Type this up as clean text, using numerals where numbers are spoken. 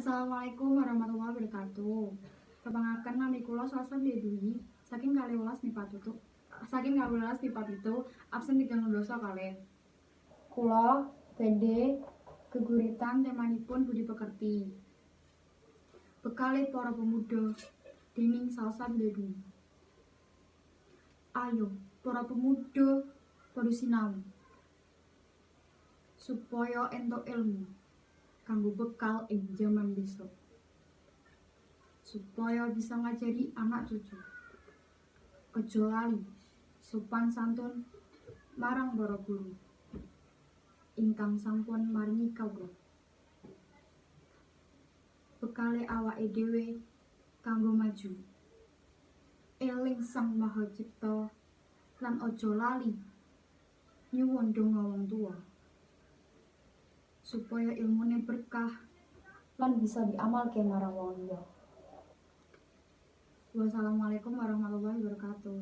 Assalamualaikum warahmatullahi wabarakatuh. Kepangaken nami kula Salsa Dwi saking 12 MIPA 7 absen 3 dosa kalih. Kula badhe geguritan temanipun budi pekerti. Bekale para pemuda dening Salsa Dwi. Ayo para pemuda padha sinau supaya entuk ilmu kanggo bekal ing jaman besok, supaya bisa ngajari anak cucu. Aja lali sopan santun marang para guru ingkang sampun maringi kawruh. Bekale awake dhewe kanggo maju. Eling Sang Maha Cipta lan aja lali nyuwun donga wong tuwa, supaya ilmune berkah lan bisa diamalke marang wong liya. Wassalamualaikum warahmatullahi wabarakatuh.